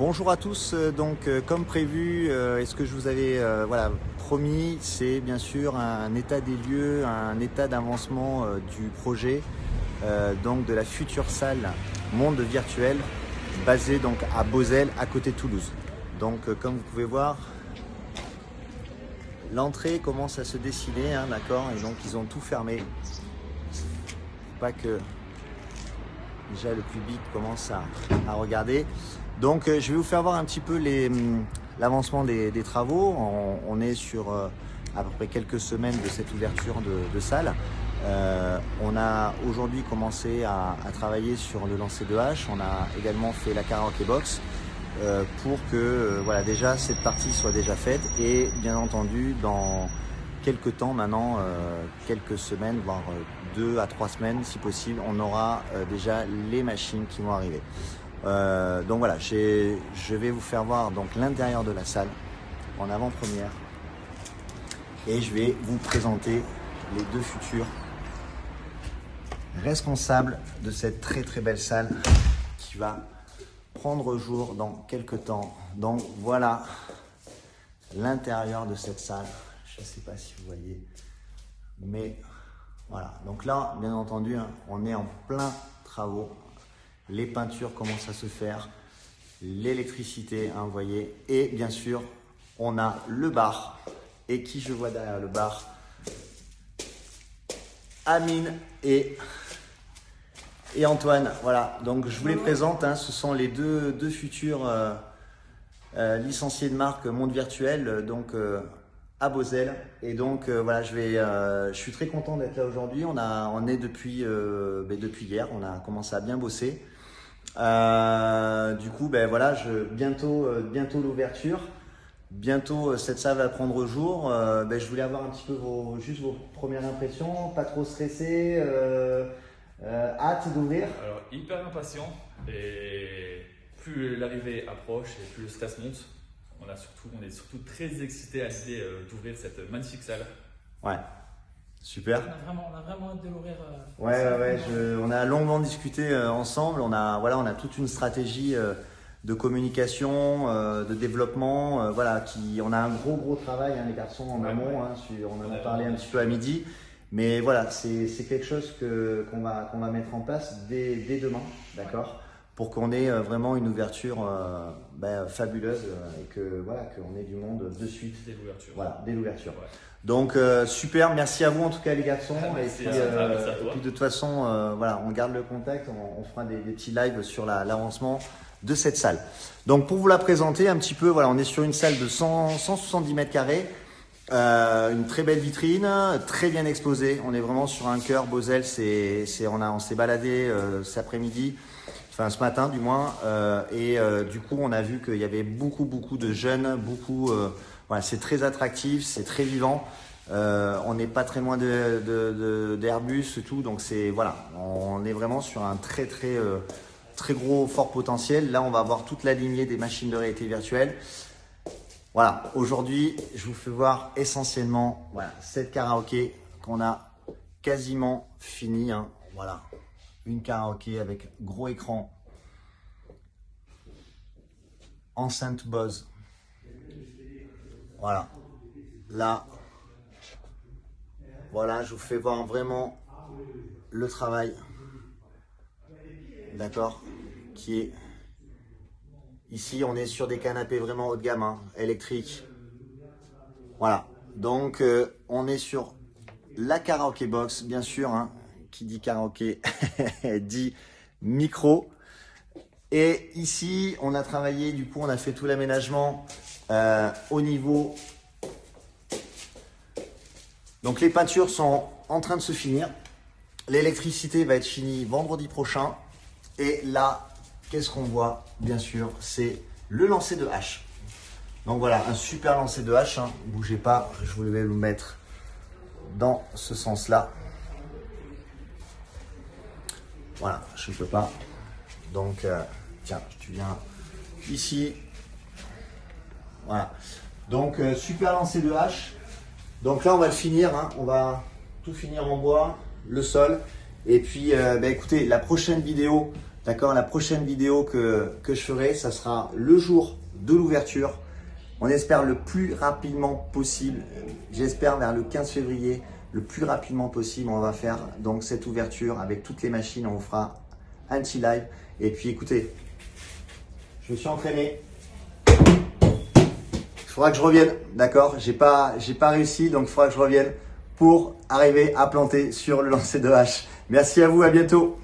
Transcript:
Bonjour à tous, comme prévu, et ce que je vous avais promis, c'est bien sûr un état des lieux, un état d'avancement du projet de la future salle Monde Virtuel basée donc à Beauzelle, à côté de Toulouse. Comme vous pouvez voir, l'entrée commence à se dessiner, d'accord, et donc ils ont tout fermé. Faut pas que déjà le public commence à regarder. Donc je vais vous faire voir un petit peu l'avancement des travaux. On est sur à peu près quelques semaines de cette ouverture de salle. On a aujourd'hui commencé à travailler sur le lancer de hache. On a également fait la karaoké box pour que déjà cette partie soit déjà faite. Et bien entendu, dans quelques temps maintenant, quelques semaines, voire 2 à 3 semaines si possible, on aura déjà les machines qui vont arriver. Je vais vous faire voir donc l'intérieur de la salle en avant-première et je vais vous présenter les deux futurs responsables de cette très très belle salle qui va prendre jour dans quelques temps. Donc voilà l'intérieur de cette salle. Je ne sais pas si vous voyez, mais voilà. Donc là, bien entendu, on est en plein travaux. Les peintures commencent à se faire, l'électricité, vous voyez, et bien sûr, on a le bar. Et qui je vois derrière le bar? Amine et Antoine. Voilà, donc je vous les présente, ce sont les deux futurs licenciés de marque Monde Virtuel, à Beauzelle. Et donc je suis très content d'être là aujourd'hui. On est depuis hier, on a commencé à bien bosser. Bientôt l'ouverture, bientôt cette salle va prendre jour. Je voulais avoir un petit peu vos premières impressions, pas trop stressé, hâte d'ouvrir. Alors hyper impatient, et plus l'arrivée approche et plus le stress monte. On est surtout très excités à l'idée d'ouvrir cette magnifique salle. Ouais. Super. On a vraiment hâte de l'ouvrir. On a longuement discuté ensemble. On a toute une stratégie de communication, de développement. On a un gros travail, les garçons en amont. On en a parlé un petit peu à midi. Mais voilà, c'est quelque chose qu'on va mettre en place dès demain, d'accord, pour qu'on ait vraiment une ouverture fabuleuse et qu'on ait du monde de suite. Dès l'ouverture. Voilà, dès l'ouverture. Ouais. Donc super, merci à vous en tout cas les garçons. Merci et puis de toute façon, on garde le contact, on fera des petits lives sur l'avancement de cette salle. Donc pour vous la présenter un petit peu, on est sur une salle de 170 mètres carrés, une très belle vitrine, très bien exposée. On est vraiment sur un cœur. Beauzelle, on s'est baladé cet après-midi, enfin ce matin du moins, du coup on a vu qu'il y avait beaucoup de jeunes, c'est très attractif, c'est très vivant. On n'est pas très loin d'Airbus et tout, donc on est vraiment sur un très gros fort potentiel. Là, on va avoir toute la lignée des machines de réalité virtuelle. Voilà, aujourd'hui, je vous fais voir essentiellement cette karaoké qu'on a quasiment fini. Voilà, une karaoké avec gros écran, enceinte Bose. Voilà, là, je vous fais voir vraiment le travail, d'accord, qui est ici. On est sur des canapés vraiment haut de gamme, électriques. Voilà, donc on est sur la karaoké box, bien sûr, qui dit karaoké dit micro. Et ici, on a travaillé, du coup, on a fait tout l'aménagement au niveau. Donc les peintures sont en train de se finir. L'électricité va être finie vendredi prochain. Et là, qu'est-ce qu'on voit? Bien sûr, c'est le lancer de hache. Donc voilà, un super lancer de hache. Bougez pas, je voulais vous mettre dans ce sens-là. Voilà, je ne peux pas. Donc, tiens, tu viens ici. Voilà. Donc, super lancer de hache. Donc là, on va le finir. On va tout finir en bois, le sol. Et puis, écoutez, la prochaine vidéo D'accord, la prochaine vidéo que je ferai, ça sera le jour de l'ouverture. On espère le plus rapidement possible. J'espère vers le 15 février, le plus rapidement possible, on va faire donc cette ouverture avec toutes les machines. On vous fera un petit live. Et puis écoutez, je me suis entraîné. Il faudra que je revienne, d'accord? J'ai pas réussi, donc il faudra que je revienne pour arriver à planter sur le lancer de hache. Merci à vous, à bientôt.